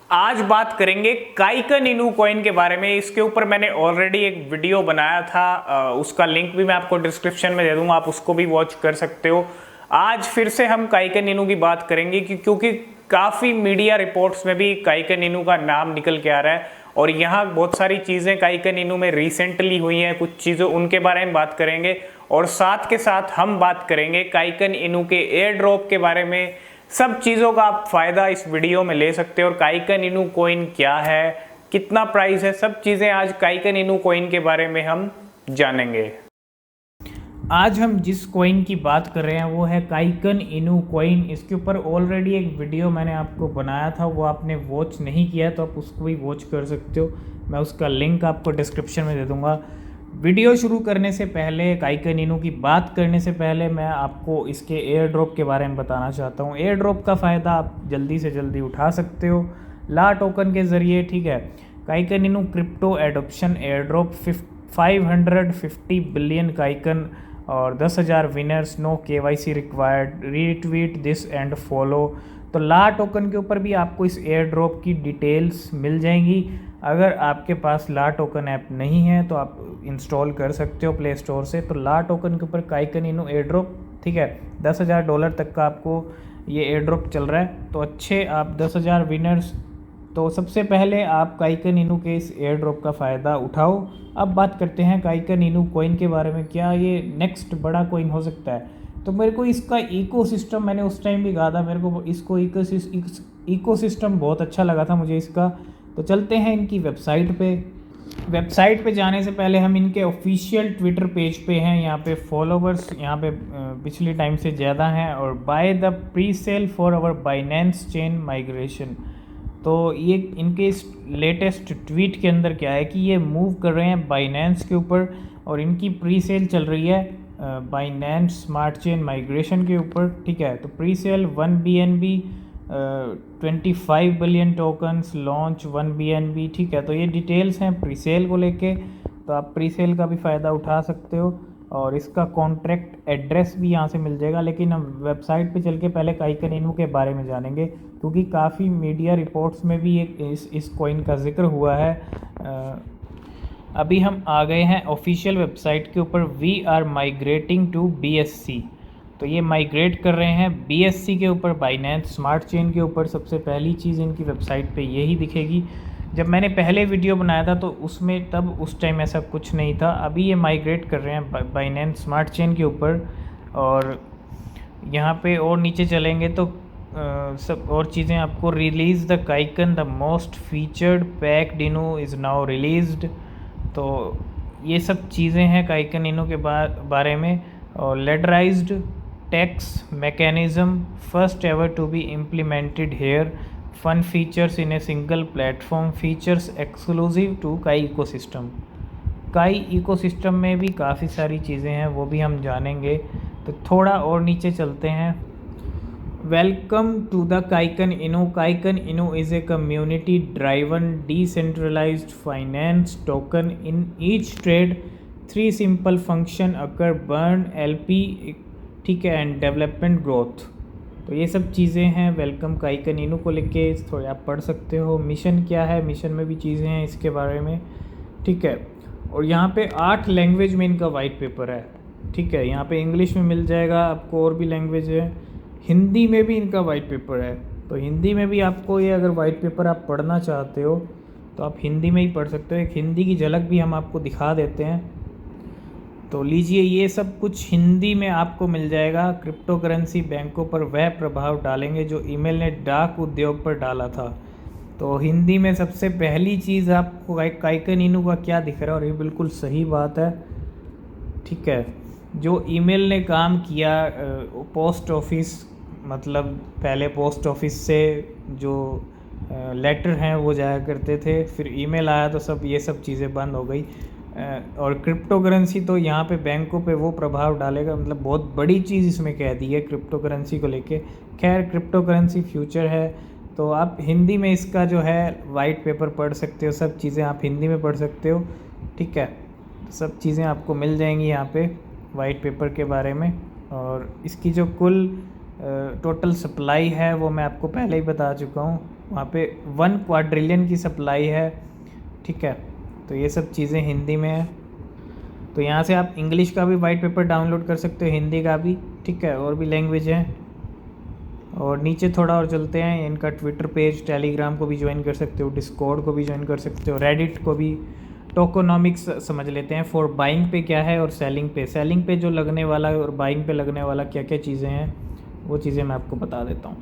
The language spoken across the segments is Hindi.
आज बात करेंगे काइकन इनू कॉइन के बारे में। इसके ऊपर मैंने ऑलरेडी एक वीडियो बनाया था, उसका लिंक भी मैं आपको डिस्क्रिप्शन में दे दूंगा, आप उसको भी वॉच कर सकते हो। आज फिर से हम काइकन इनू की बात करेंगे क्योंकि काफ़ी मीडिया रिपोर्ट्स में भी काइकन इनू का नाम निकल के आ रहा है और यहाँ बहुत सारी चीज़ें काइकन इनू में रिसेंटली हुई हैं, कुछ चीज़ों उनके बारे में बात करेंगे और साथ के साथ हम बात करेंगे काइकन इनू के एयर ड्रॉप के बारे में। सब चीज़ों का आप फ़ायदा इस वीडियो में ले सकते हो और काइकन इनू कॉइन क्या है, कितना प्राइस है, सब चीज़ें आज काइकन इनू कॉइन के बारे में हम जानेंगे। आज हम जिस कॉइन की बात कर रहे हैं वो है काइकन इनू कॉइन। इसके ऊपर ऑलरेडी एक वीडियो मैंने आपको बनाया था, वो आपने वॉच नहीं किया तो आप उसको भी वॉच कर सकते हो, मैं उसका लिंक आपको डिस्क्रिप्शन में दे दूँगा। वीडियो शुरू करने से पहले, काइकन इनू की बात करने से पहले मैं आपको इसके एयर ड्रॉप के बारे में बताना चाहता हूँ। एयर ड्रॉप का फ़ायदा आप जल्दी से जल्दी उठा सकते हो ला टोकन के ज़रिए, ठीक है। Kaiken Inu crypto adoption airdrop 550 billion Kaiken और 10,000 winners, no KYC required, retweet this and follow. तो ला टोकन के ऊपर भी आपको इस एयर ड्रॉप की डिटेल्स मिल जाएंगी। अगर आपके पास ला टोकन ऐप नहीं है तो आप इंस्टॉल कर सकते हो प्ले स्टोर से। तो ला टोकन के ऊपर काइकन इनू एयर ड्रॉप, ठीक है, $10,000 तक का आपको ये एयर ड्रॉप चल रहा है। तो अच्छे आप 10,000 विनर्स, तो सबसे पहले आप काइकन इनू के इस एयर ड्रॉप का फ़ायदा उठाओ। अब बात करते हैं काइकन इनू कॉइन के बारे में, क्या ये नेक्स्ट बड़ा कॉइन हो सकता है। तो मेरे को इसका इकोसिस्टम, मैंने उस टाइम भी कहा था, मेरे को इसको इकोसिस्टम बहुत अच्छा लगा था मुझे इसका। तो चलते हैं इनकी वेबसाइट पे जाने से पहले हम इनके ऑफिशियल ट्विटर पेज पे हैं। यहाँ पे फॉलोवर्स यहाँ पे पिछले टाइम से ज़्यादा हैं और by the presale for our Binance chain migration. तो ये इनके इस लेटेस्ट ट्वीट के अंदर क्या है कि ये मूव कर रहे हैं बाइनेंस के ऊपर और इनकी प्री सेल चल रही है बाइनेंस स्मार्ट चेन माइग्रेशन के ऊपर, ठीक है। तो pre sale 1 BNB, 25 billion tokens, launch 1 BNB, ठीक है। तो ये डिटेल्स हैं प्री सेल को लेके, तो आप प्री सेल का भी फ़ायदा उठा सकते हो और इसका कॉन्ट्रैक्ट एड्रेस भी यहाँ से मिल जाएगा। लेकिन हम वेबसाइट पे चल के पहले काइकन इनू के बारे में जानेंगे क्योंकि काफ़ी मीडिया रिपोर्ट्स में भी एक इस कॉइन का जिक्र हुआ है। अभी हम आ गए हैं ऑफिशियल वेबसाइट के ऊपर। We are migrating to BSC। तो ये माइग्रेट कर रहे हैं BSC के ऊपर, बाइनेंस स्मार्ट चेन के ऊपर। सबसे पहली चीज़ इनकी वेबसाइट पे यही दिखेगी। जब मैंने पहले वीडियो बनाया था तो उसमें तब उस टाइम ऐसा कुछ नहीं था। अभी ये माइग्रेट कर रहे हैं बाइनेंस स्मार्ट चेन के ऊपर और यहाँ पे और नीचे चलेंगे तो सब और चीज़ें आपको, release the Kaiken the most featured packed Inu is now released. तो ये सब चीज़ें हैं काइकन इनू के बारे में। और ladderized tax mechanism first ever to be implemented here, fun features in a single platform, features exclusive to Kai ecosystem. Kai ecosystem में भी काफ़ी सारी चीज़ें हैं, वो भी हम जानेंगे। तो थोड़ा और नीचे चलते हैं। Welcome to the काइकन Inu. Kaiken Inu is a community driven decentralised finance token. In each trade 3 simple function occur, burn, LP, ठीक है, एंड डेवलपमेंट ग्रोथ। तो ये सब चीज़ें हैं वेलकम काइकन इनू को लेके, थोड़ा आप पढ़ सकते हो। मिशन क्या है, मिशन में भी चीज़ें हैं इसके बारे में, ठीक है। और यहाँ पे 8 लैंग्वेज में इनका वाइट पेपर है, ठीक है। यहाँ पे इंग्लिश में मिल जाएगा आपको, और भी लैंग्वेज है, हिंदी में भी इनका वाइट पेपर है। तो हिंदी में भी आपको ये, अगर वाइट पेपर आप पढ़ना चाहते हो तो आप हिंदी में ही पढ़ सकते हो। एक हिंदी की झलक भी हम आपको दिखा देते हैं। तो लीजिए, ये सब कुछ हिंदी में आपको मिल जाएगा। क्रिप्टो करेंसी बैंकों पर वह प्रभाव डालेंगे जो ईमेल ने डाक उद्योग पर डाला था। तो हिंदी में सबसे पहली चीज़ आपको काइकन इनू का क्या दिख रहा है, और ये बिल्कुल सही बात है, ठीक है। जो ईमेल ने काम किया, पोस्ट ऑफिस, मतलब पहले पोस्ट ऑफिस से जो लेटर हैं वो जाया करते थे, फिर ईमेल आया तो सब ये सब चीज़ें बंद हो गई। और क्रिप्टो करेंसी तो यहाँ पे बैंकों पे वो प्रभाव डालेगा, मतलब बहुत बड़ी चीज़ इसमें कह दी है क्रिप्टो करेंसी को लेके। खैर, क्रिप्टो करेंसी फ्यूचर है, तो आप हिंदी में इसका जो है वाइट पेपर पढ़ सकते हो, सब चीज़ें आप हिंदी में पढ़ सकते हो, ठीक है। सब चीज़ें आपको मिल जाएंगी यहाँ पे वाइट पेपर के बारे में। और इसकी जो कुल टोटल सप्लाई है वो मैं आपको पहले ही बता चुका हूँ। वहाँ पे 1 क्वाड्रिलियन की सप्लाई है, ठीक है। तो ये सब चीज़ें हिंदी में है। तो यहाँ से आप इंग्लिश का भी वाइट पेपर डाउनलोड कर सकते हो, हिंदी का भी, ठीक है, और भी लैंग्वेज हैं। और नीचे थोड़ा और चलते हैं, इनका ट्विटर पेज, टेलीग्राम को भी ज्वाइन कर सकते हो, डिस्कॉर्ड को भी ज्वाइन कर सकते हो, रेडिट को भी। टोकोनॉमिक्स समझ लेते हैं। फॉर बाइंग पे क्या है और सेलिंग पे जो लगने वाला है और बाइंग पे लगने वाला क्या क्या चीज़ें हैं, वो चीज़ें मैं आपको बता देता हूँ।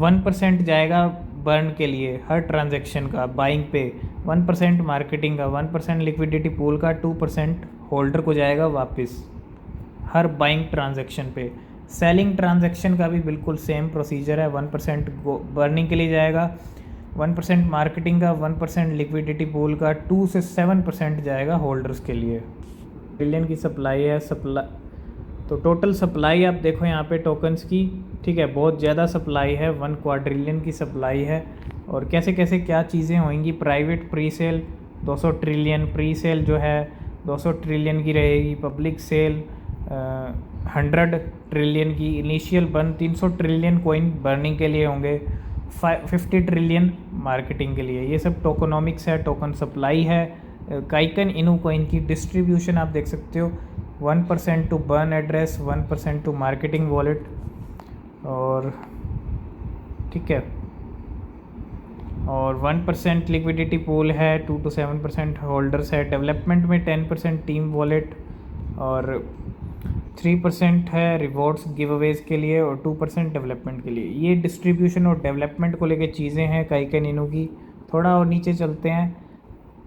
1% जाएगा बर्न के लिए हर ट्रांजैक्शन का बाइंग पे, 1% मार्केटिंग का, 1% लिक्विडिटी पूल का, 2% होल्डर को जाएगा वापस हर बाइंग ट्रांजैक्शन पे। सेलिंग ट्रांजैक्शन का भी बिल्कुल सेम प्रोसीजर है, 1% बर्निंग के लिए जाएगा, 1% मार्केटिंग का, 1% लिक्विडिटी पूल का, 2 से 7% जाएगा होल्डर्स के लिए। ट्रिलियन की सप्लाई है, तो टोटल सप्लाई आप देखो यहाँ पे टोकन्स की, ठीक है, बहुत ज़्यादा सप्लाई है, 1 क्वाड्रिलियन की सप्लाई है। और कैसे कैसे क्या चीज़ें होंगी, private pre sale 200 trillion, pre sale जो है 200 ट्रिलियन की रहेगी, पब्लिक सेल 100 ट्रिलियन की, initial burn 300 trillion coin burning के लिए होंगे, 50 ट्रिलियन मार्केटिंग के लिए। ये सब टोकोनॉमिक्स है, टोकन सप्लाई है। काइकन इनू कोइन की डिस्ट्रीब्यूशन आप देख सकते हो, 1% to burn address, 1% to marketing wallet, और ठीक है, और 1% लिक्विडिटी पूल है, 2 to 7% होल्डर्स है। डेवलपमेंट में 10% टीम वॉलेट, और 3% है रिवॉर्ड्स गिव अवेज के लिए, और 2% डेवलपमेंट के लिए। ये डिस्ट्रीब्यूशन और डेवलपमेंट को लेके चीज़ें हैं काइकन इनू की। थोड़ा और नीचे चलते हैं,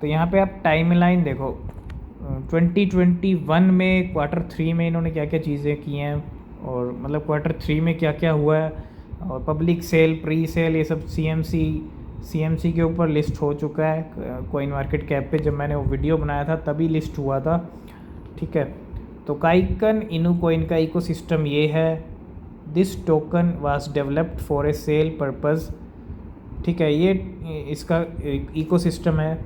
तो यहाँ पे आप टाइमलाइन देखो, 2021 में Q3 में इन्होंने क्या क्या चीज़ें की हैं, और मतलब Q3 में क्या क्या हुआ है, और पब्लिक सेल, प्री सेल, ये सब CMC के ऊपर लिस्ट हो चुका है कॉइन मार्केट कैप पे। जब मैंने वो वीडियो बनाया था तभी लिस्ट हुआ था, ठीक है। तो काइकन इनू कोइन का इकोसिस्टम ये है। This token was developed for a sale purpose, ठीक है, ये इसका इकोसिस्टम है।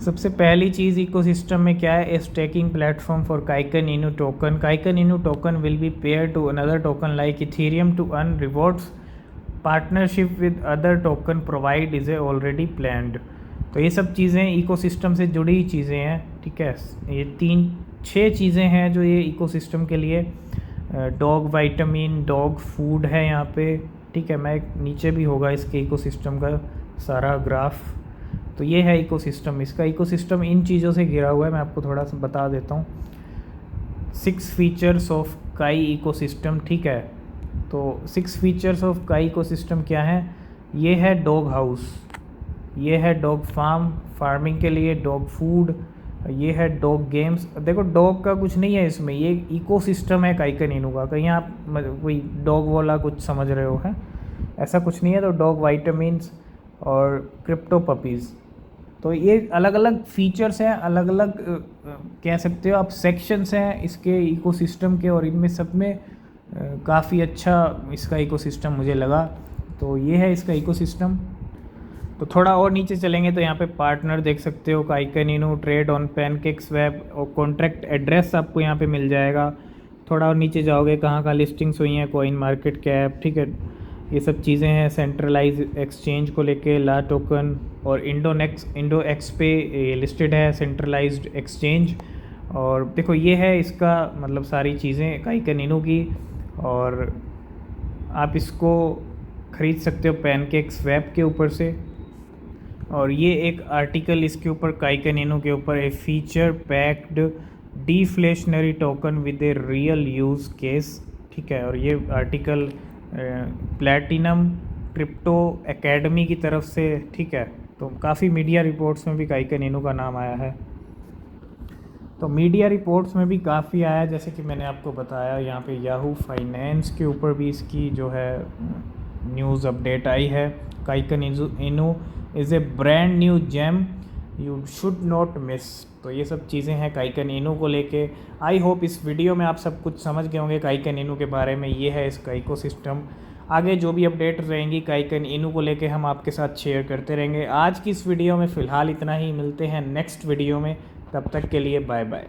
सबसे पहली चीज़ इकोसिस्टम में क्या है, a staking platform for Kaiken Inu token. Kaiken Inu token will be pair to another token like Ethereum to earn rewards. Partnership with other token provide is a already planned. तो ये सब चीज़ें इकोसिस्टम से जुड़ी चीज़ें हैं, ठीक है। ये 6 चीज़ें हैं जो ये इकोसिस्टम के लिए, डॉग वाइटामिन, डॉग फूड है यहाँ पे, ठीक है। मैं नीचे भी होगा इसके इकोसिस्टम का सारा ग्राफ। तो ये है इकोसिस्टम, इसका इकोसिस्टम इन चीज़ों से घिरा हुआ है। मैं आपको थोड़ा सा बता देता हूँ। 6 फीचर्स ऑफ काई इकोसिस्टम, ठीक है। तो 6 फीचर्स ऑफ काई इकोसिस्टम क्या है, ये है डॉग हाउस, ये है डॉग फार्मिंग के लिए डॉग फूड, ये है डॉग गेम्स। देखो डॉग का कुछ नहीं है इसमें, ये इकोसिस्टम है काइकन इनू का। कहीं आप कोई डॉग वाला कुछ समझ रहे हो, है ऐसा कुछ नहीं है। तो डॉग वाइटामिन्स और क्रिप्टो पपीज़, तो ये अलग अलग फीचर्स हैं, अलग अलग कह सकते हो आप सेक्शंस हैं इसके इकोसिस्टम के, और इनमें सब में काफ़ी अच्छा इसका इकोसिस्टम मुझे लगा। तो ये है इसका इकोसिस्टम। तो थोड़ा और नीचे चलेंगे तो यहाँ पे पार्टनर देख सकते हो, काइकन इनू, ट्रेड ऑन पैनकेक्सवैप, और कॉन्ट्रैक्ट एड्रेस आपको यहाँ पे मिल जाएगा। थोड़ा और नीचे जाओगे, कहाँ कहाँ लिस्टिंग्स हुई हैं, कॉइन मार्केट कैप, ठीक है, ये सब चीज़ें हैं। सेंट्रलाइज एक्सचेंज को लेके ला टोकन, और इंडो एक्स पे लिस्टेड है सेंट्रलाइज्ड एक्सचेंज। और देखो ये है इसका मतलब सारी चीज़ें काइकन इनू की, और आप इसको ख़रीद सकते हो पैनकेक्सवैप के ऊपर से। और ये एक आर्टिकल इसके ऊपर काइकन इनू के ऊपर, a feature packed deflationary token with a real use case, ठीक है। और ये आर्टिकल प्लैटिनम क्रिप्टो एकेडमी की तरफ से, ठीक है। तो काफ़ी मीडिया रिपोर्ट्स में भी काइकन इनू का नाम आया है। तो मीडिया रिपोर्ट्स में भी काफ़ी आया, जैसे कि मैंने आपको बताया यहाँ पे याहू फाइनेंस के ऊपर भी इसकी जो है न्यूज़ अपडेट आई है। Kaiken Inu is a brand new gem you should not miss. तो ये सब चीज़ें हैं काइकन इनू को लेके। आई होप इस वीडियो में आप सब कुछ समझ गए होंगे काइकन इनू के बारे में। ये है इसका इकोसिस्टम। आगे जो भी अपडेट रहेंगी काइकन इनू को लेके हम आपके साथ शेयर करते रहेंगे। आज की इस वीडियो में फ़िलहाल इतना ही, मिलते हैं नेक्स्ट वीडियो में, तब तक के लिए बाय बाय।